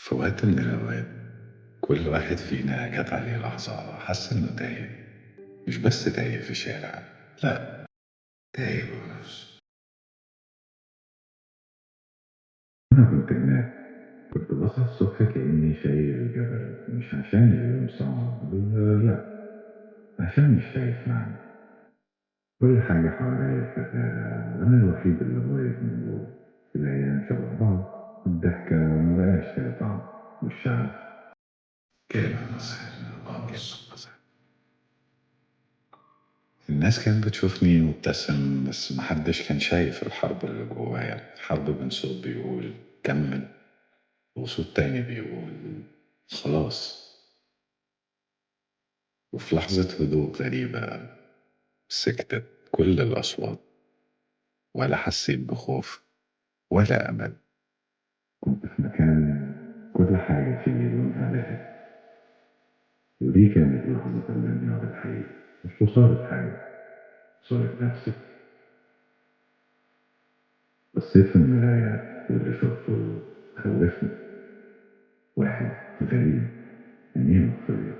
في وقت من الأوقات كل واحد فينا جات عليه لحظة حس إنه تايه، مش بس تايه في شارع، لأ، تايه جوه نفسه. أنا كنت هناك، كنت بصحى الصبح كأني شايف الجبل، مش عشان اليوم صعب، لأ، عشان مش شايف معنى. كل حاجة حواليا شغالة، أنا الوحيد اللي واقف من جوه. الأيام شبه بعض، الضحكة مبقاش ليها طعم، والشعب كلمة مسحت. الناس كانت بتشوفني مبتسم، بس محدش كان شايف الحرب اللي جوايا، حرب بين صوت بيقول كمل وصوت تاني بيقول خلاص. وفي لحظة هدوء غريبة سكتت كل الأصوات، ولا حسيت بخوف ولا أمل. كنت في مكان كل حاجة فيه لونها ذهبي، ودي كانت لحظة الانهيار الحقيقي. مش خسارة حاجة، خسارة نفسي. بصيت في المراية واللي شفته خوفني. واحد غريب، عينيه مخفية،